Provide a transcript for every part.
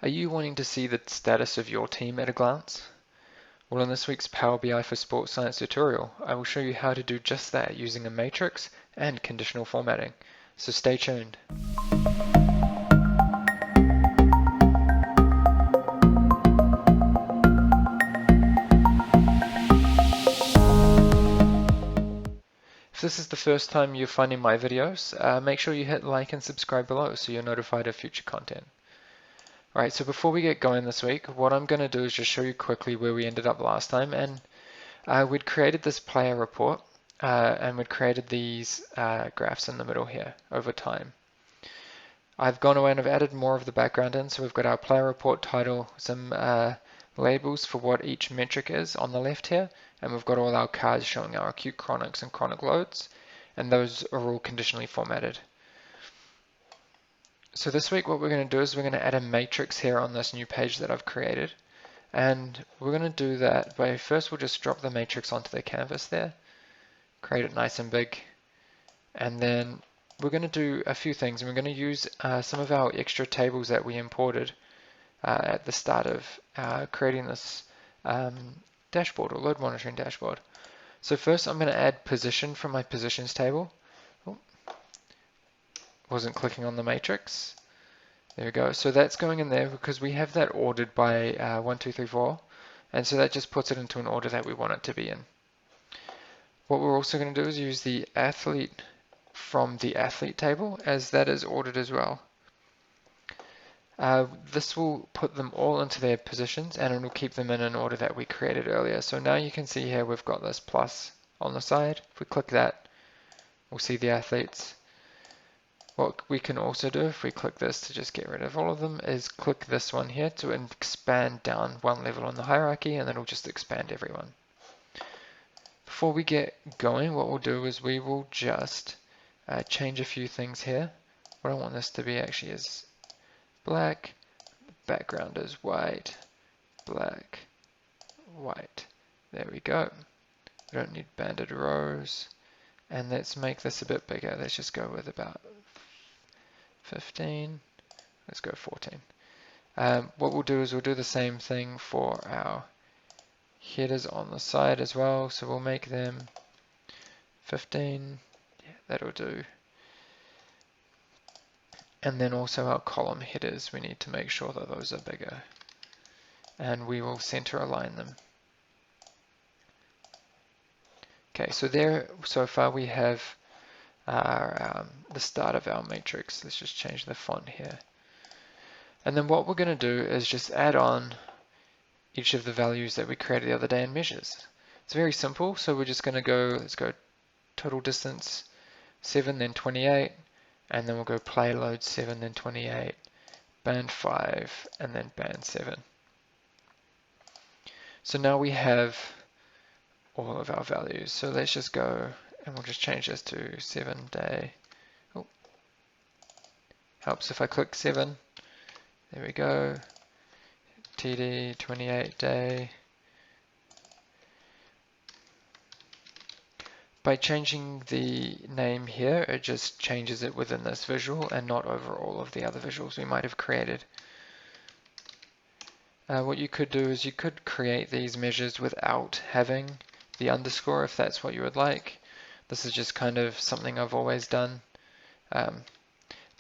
Are you wanting to see the status of your team at a glance? Well, in this week's Power BI for Sports Science tutorial, I will show you how to do just that using a matrix and conditional formatting. So stay tuned. If this is the first time you're finding my videos, make sure you hit like and subscribe below so you're notified of future content. Alright, so before we get going this week, what I'm going to do is just show you quickly where we ended up last time. And we'd created this player report and we'd created these graphs in the middle here over time. I've gone away and I've added more of the background in, so we've got our player report title, some labels for what each metric is on the left here, and we've got all our cards showing our acute chronics and chronic loads, and those are all conditionally formatted. So this week what we're going to do is we're going to add a matrix here on this new page that I've created, and we're going to do that by first we'll just drop the matrix onto the canvas there, create it nice and big, and then we're going to do a few things, and we're going to use some of our extra tables that we imported at the start of creating this dashboard or load monitoring dashboard. So first I'm going to add position from my positions table. Oh, wasn't clicking on the matrix. There we go. So that's going in there because we have that ordered by 1, 2, 3, 4, and so that just puts it into an order that we want it to be in. What we're also going to do is use the athlete from the athlete table, as that is ordered as well. This will put them all into their positions and it will keep them in an order that we created earlier. So now you can see here we've got this plus on the side. If we click that, we'll see the athletes. What we can also do if we click this to just get rid of all of them is click this one here to expand down one level on the hierarchy, and then it'll just expand everyone. Before we get going, what we'll do is we will just change a few things here. What I want this to be actually is black, background is white, black, white. There we go. We don't need banded rows. And let's make this a bit bigger. Let's just go with about 15. Let's go 14. What we'll do is we'll do the same thing for our headers on the side as well. So we'll make them 15. Yeah, that'll do. And then also our column headers, we need to make sure that those are bigger. And we will center align them. Okay, so there, so far we have our, the start of our matrix. Let's just change the font here. And then what we're going to do is just add on each of the values that we created the other day in measures. It's very simple, so we're just going to go, let's go total distance 7, then 28, and then we'll go play load 7, then 28, band 5, and then band 7. So now we have all of our values. So let's just go and we'll just change this to 7 day. Oh, helps if I click 7. There we go. TD 28 day. By changing the name here, it just changes it within this visual and not over all of the other visuals we might have created. What you could do is you could create these measures without having the underscore if that's what you would like. This is just kind of something I've always done.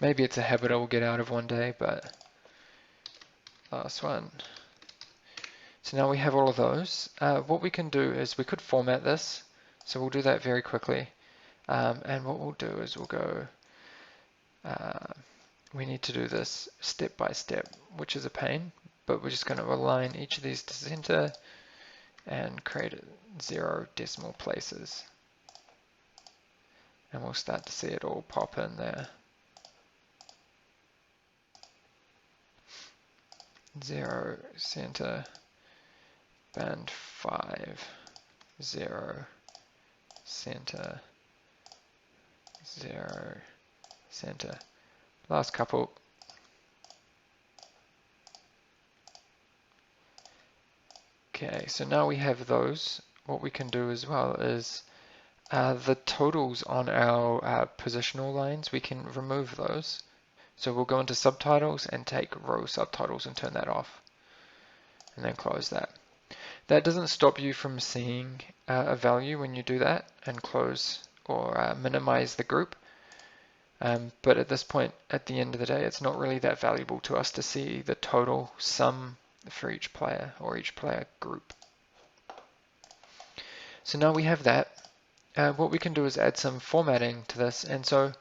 Maybe it's a habit I will get out of one day, but last one. So now we have all of those. What we can do is we could format this. So we'll do that very quickly. And what we'll do is we'll go, we need to do this step by step, which is a pain, but we're just going to align each of these to center and create 0 decimal places. And we'll start to see it all pop in there. 0, center, band 5, 0, center, 0, center. Last couple. Okay, so now we have those. What we can do as well is the totals on our positional lines, we can remove those. So we'll go into subtitles and take row subtitles and turn that off, and then close that. That doesn't stop you from seeing a value when you do that and close or minimize the group. But at this point, at the end of the day, it's not really that valuable to us to see the total sum for each player or each player group. So now we have that. What we can do is add some formatting to this. And so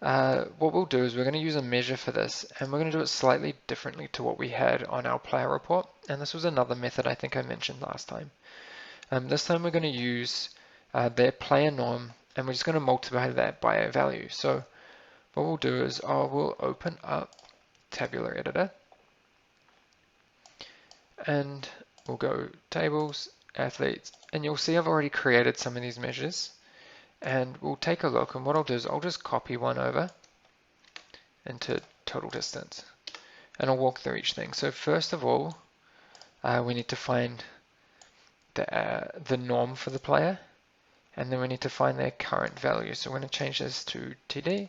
what we'll do is we're going to use a measure for this, and we're going to do it slightly differently to what we had on our player report. And this was another method I think I mentioned last time. This time we're going to use their player norm, and we're just going to multiply that by a value. So what we'll do is we'll open up Tabular Editor, and we'll go Tables, Athletes, and you'll see I've already created some of these measures. And we'll take a look, and what I'll do is I'll just copy one over into total distance, and I'll walk through each thing. So first of all, we need to find the norm for the player, and then we need to find their current value. So we're going to change this to TD,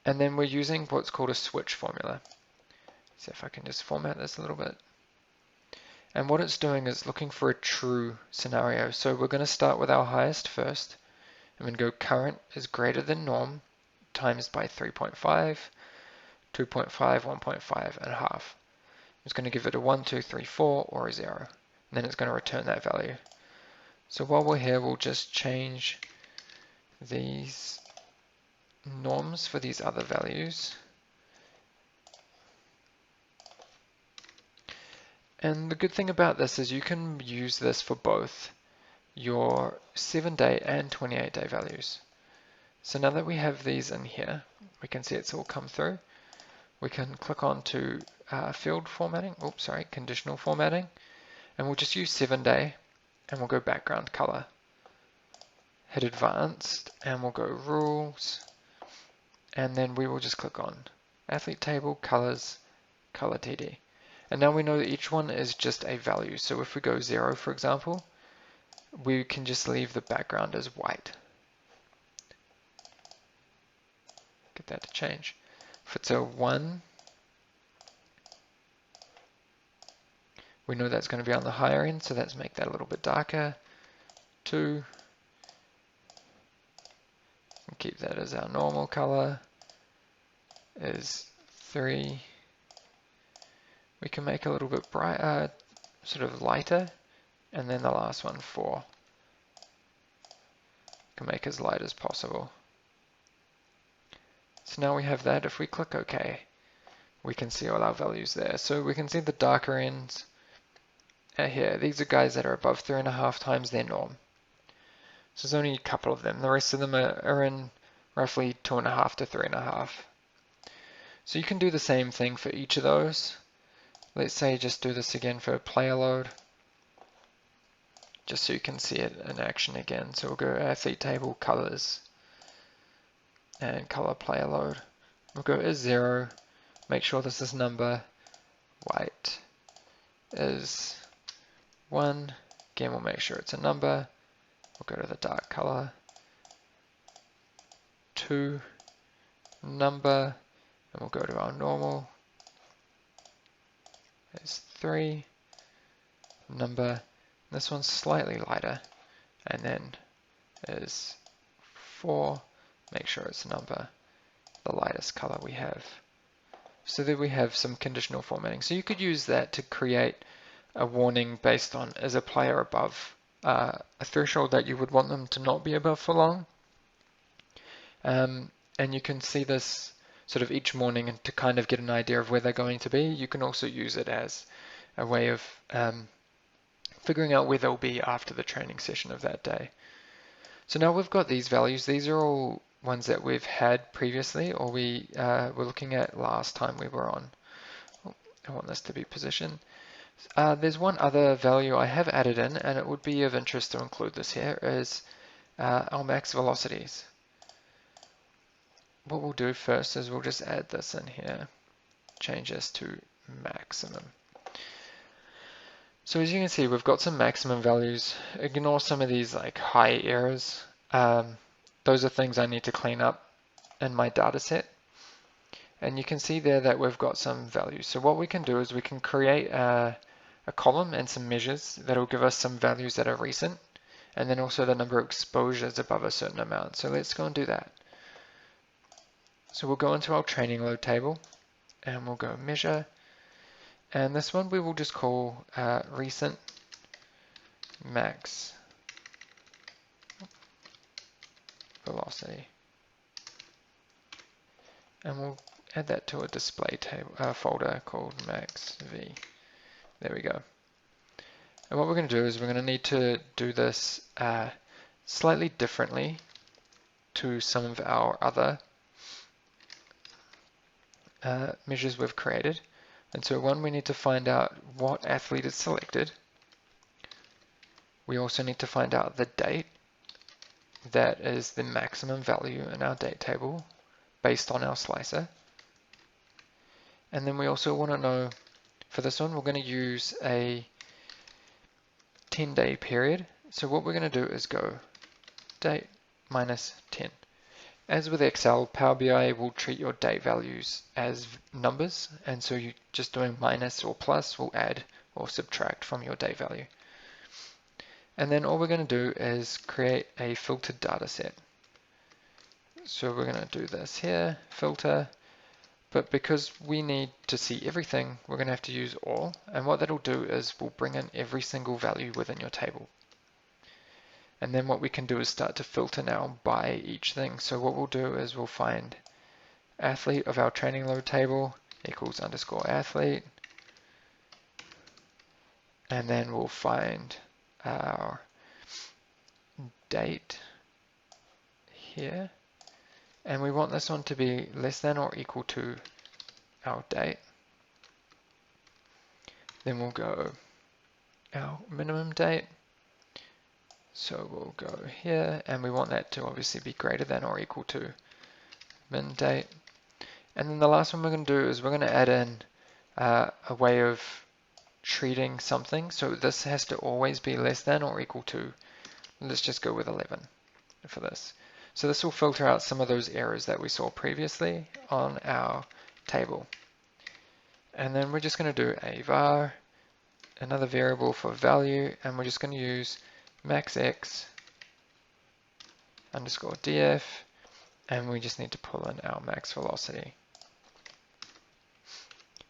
and then we're using what's called a switch formula. See if I can just format this a little bit. And what it's doing is looking for a true scenario. So we're going to start with our highest first. I'm going to go current is greater than norm times by 3.5, 2.5, 1.5, and a half. It's going to give it a 1, 2, 3, 4, or a 0. And then it's going to return that value. So while we're here, we'll just change these norms for these other values. And the good thing about this is you can use this for both your 7-day and 28-day values. So now that we have these in here, we can see it's all come through. We can click on to field formatting, conditional formatting, and we'll just use 7-day, and we'll go background color. Hit advanced, and we'll go rules, and then we will just click on athlete table, colors, color TD. And now we know that each one is just a value. So if we go 0, for example, we can just leave the background as white. Get that to change. If it's a 1, we know that's going to be on the higher end, so let's make that a little bit darker. 2, and keep that as our normal color. Is 3. We can make a little bit brighter, sort of lighter, and then the last one, 4. Can make as light as possible. So now we have that. If we click OK, we can see all our values there. So we can see the darker ends here. These are guys that are above 3.5 times their norm. So there's only a couple of them. The rest of them are in roughly 2.5 to 3.5. So you can do the same thing for each of those. Let's say just do this again for player load, just so you can see it in action again. So we'll go athlete table, colors, and color player load. We'll go is 0, make sure this is number, white is 1, again we'll make sure it's a number, we'll go to the dark color, 2, number, and we'll go to our normal, is 3, number, this one's slightly lighter, and then is 4, make sure it's a number, the lightest color we have. So there we have some conditional formatting. So you could use that to create a warning based on is a player above a threshold that you would want them to not be above for long. And you can see this sort of each morning and to kind of get an idea of where they're going to be. You can also use it as a way of figuring out where they'll be after the training session of that day. So now we've got these values. These are all ones that we've had previously, or we were looking at last time we were on. Oh, I want this to be position. There's one other value I have added in, and it would be of interest to include this here, is our max velocities. What we'll do first is we'll just add this in here, change this to maximum. So as you can see, we've got some maximum values. Ignore some of these like high errors. Those are things I need to clean up in my data set. And you can see there that we've got some values. So what we can do is we can create a column and some measures that will give us some values that are recent, and then also the number of exposures above a certain amount. So let's go and do that. So we'll go into our training load table, and we'll go measure, and this one we will just call recent max velocity. And we'll add that to a display table folder called max v. There we go. And what we're going to do is we're going to need to do this slightly differently to some of our other measures we've created. And so one, we need to find out what athlete is selected. We also need to find out the date that is the maximum value in our date table based on our slicer. And then we also want to know, for this one, we're going to use a 10-day period. So what we're going to do is go date minus 10. As with Excel, Power BI will treat your date values as numbers, and so you just doing minus or plus will add or subtract from your date value. And then all we're going to do is create a filtered data set. So we're going to do this here, filter, but because we need to see everything, we're going to have to use all, and what that'll do is we'll bring in every single value within your table. And then what we can do is start to filter now by each thing. So what we'll do is we'll find athlete of our training load table equals underscore athlete, and then we'll find our date here, and we want this one to be less than or equal to our date. Then we'll go our minimum date, so we'll go here, and we want that to obviously be greater than or equal to min date. And then the last one we're going to do is we're going to add in a way of treating something. So this has to always be less than or equal to, let's just go with 11 for this. So this will filter out some of those errors that we saw previously on our table. And then we're just going to do a var, another variable for value, and we're just going to use maxx underscore df, and we just need to pull in our max velocity.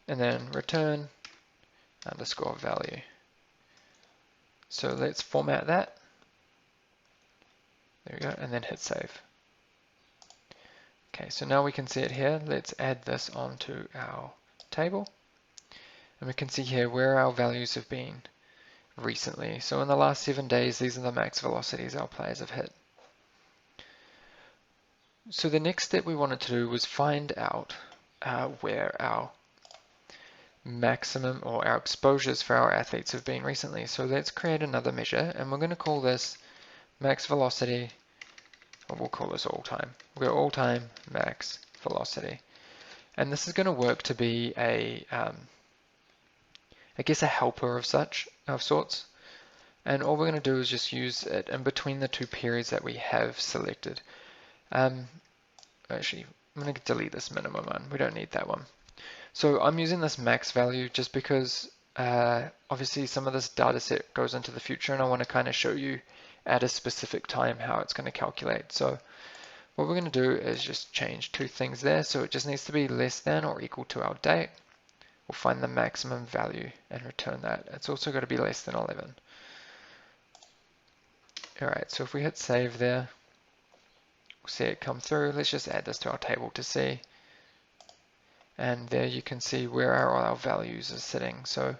And then return underscore value. So let's format that. There we go, and then hit save. Okay, so now we can see it here. Let's add this onto our table. And we can see here where our values have been recently. So in the last 7 days, these are the max velocities our players have hit. So the next step we wanted to do was find out where our maximum or our exposures for our athletes have been recently. So let's create another measure, and we're going to call this max velocity, or we'll call this all time. We'll go all time max velocity. And this is going to work to be a, I guess a helper of sorts. And all we're going to do is just use it in between the two periods that we have selected. Actually, I'm going to delete this minimum one. We don't need that one. So I'm using this max value just because obviously some of this data set goes into the future, and I want to kind of show you at a specific time how it's going to calculate. So what we're going to do is just change two things there. So it just needs to be less than or equal to our date. We'll find the maximum value and return that. It's also got to be less than 11. Alright, so if we hit save there, we'll see it come through. Let's just add this to our table to see. And there you can see where our values are sitting. So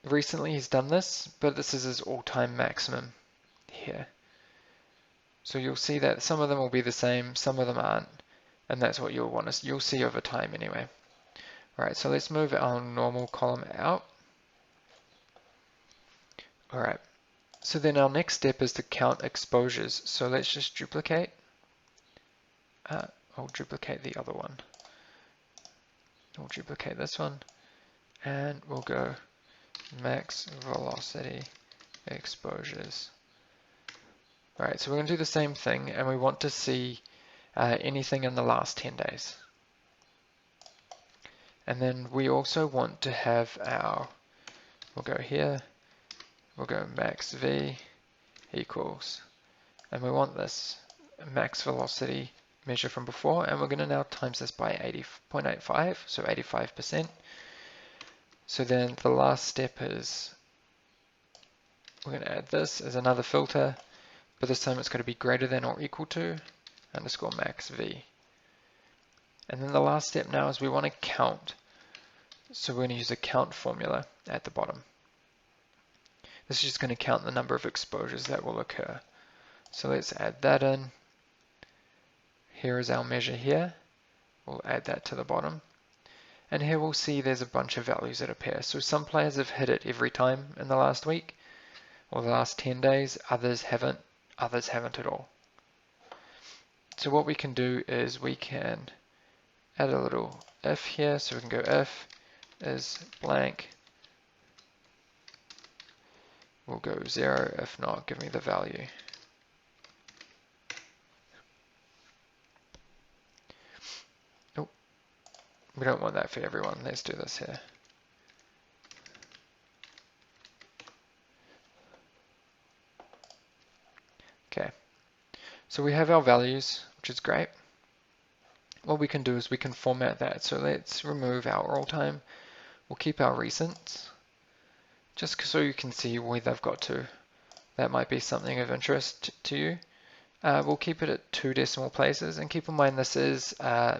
recently he's done this, but this is his all-time maximum here. So you'll see that some of them will be the same, some of them aren't, and that's what you'll see over time anyway. Alright, so let's move our normal column out. Alright, so then our next step is to count exposures. So let's just duplicate. I'll duplicate the other one. We'll duplicate this one, and we'll go max velocity exposures. Alright, so we're going to do the same thing, and we want to see anything in the last 10 days. And then we also want to have our, we'll go here, we'll go max v equals, and we want this max velocity measure from before, and we're going to now times this by 80.85, so 85%. So then the last step is we're going to add this as another filter, but this time it's going to be greater than or equal to underscore max v. And then the last step now is we want to count. So we're going to use a count formula at the bottom. This is just going to count the number of exposures that will occur. So let's add that in. Here is our measure here. We'll add that to the bottom. And here we'll see there's a bunch of values that appear. So some players have hit it every time in the last week or the last 10 days. Others haven't at all. So what we can do is we can add a little if here. So we can go if is blank. We'll go 0. If not, give me the value. Oh, we don't want that for everyone. Let's do this here. Okay, so we have our values, which is great. What we can do is we can format that. So let's remove our all time. We'll keep our recents, just so you can see where they've got to. That might be something of interest to you. We'll keep it at 2 decimal places, and keep in mind this is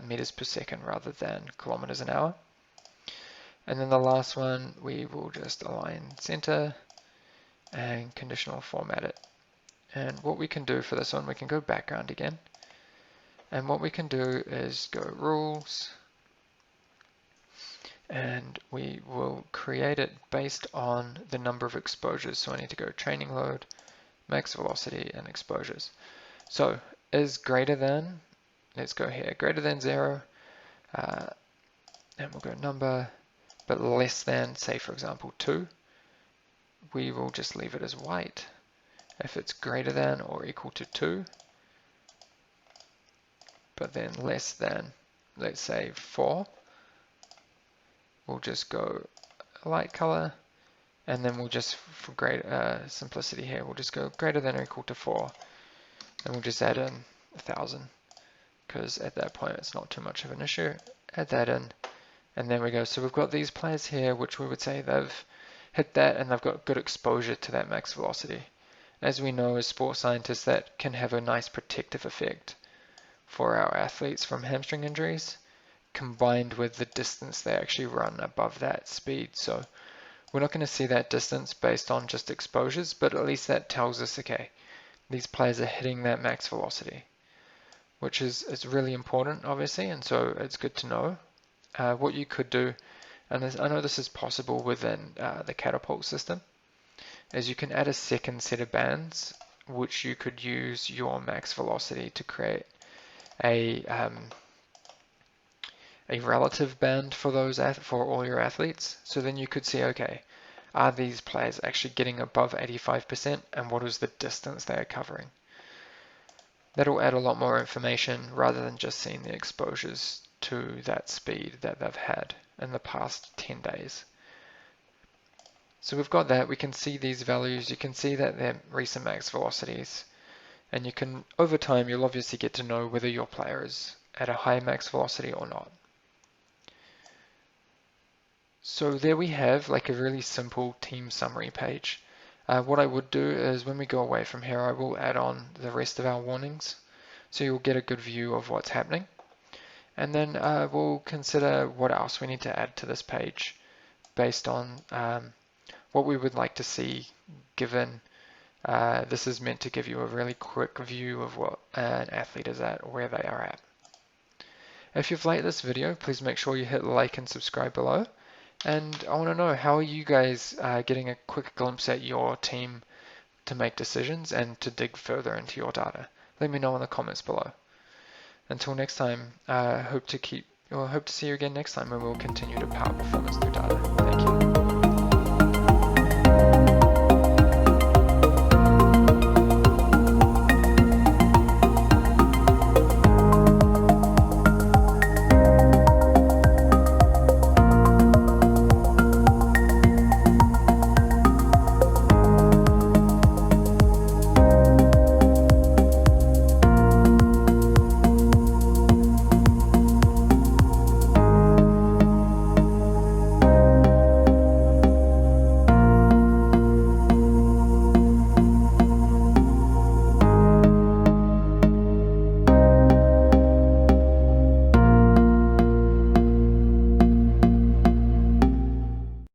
meters per second rather than kilometers an hour. And then the last one, we will just align center and conditional format it. And what we can do for this one, we can go background again. And what we can do is go rules, and we will create it based on the number of exposures. So I need to go training load, max velocity, and exposures. So is greater than, let's go here, greater than 0, and we'll go number, but less than, say for example 2, we will just leave it as white. If it's greater than or equal to 2, but then less than, let's say 4, we'll just go a light color, and then we'll just, for greater simplicity here, we'll just go greater than or equal to 4, and we'll just add in 1,000, because at that point it's not too much of an issue. Add that in, and there we go. So we've got these players here, which we would say they've hit that, and they've got good exposure to that max velocity. As we know as sports scientists, that can have a nice protective effect for our athletes from hamstring injuries, combined with the distance they actually run above that speed. So we're not going to see that distance based on just exposures, but at least that tells us, okay, these players are hitting that max velocity, which is really important, obviously, and so it's good to know. What you could do, and I know this is possible within the catapult system, is you can add a second set of bands, which you could use your max velocity to create a relative band for those for all your athletes. So then you could see, okay, are these players actually getting above 85%, and what is the distance they are covering? That'll add a lot more information rather than just seeing the exposures to that speed that they've had in the past 10 days. So we've got that. We can see these values. You can see that they're recent max velocities, and you can, over time, you'll obviously get to know whether your player is at a high max velocity or not. So there we have like a really simple team summary page. What I would do is when we go away from here, I will add on the rest of our warnings, so you'll get a good view of what's happening. And then we'll consider what else we need to add to this page based on what we would like to see, given this is meant to give you a really quick view of what an athlete is at or where they are at. If you've liked this video, please make sure you hit like and subscribe below. And I want to know, how are you guys getting a quick glimpse at your team to make decisions and to dig further into your data? Let me know in the comments below. Until next time, hope to see you again next time, when we'll continue to power performance through data.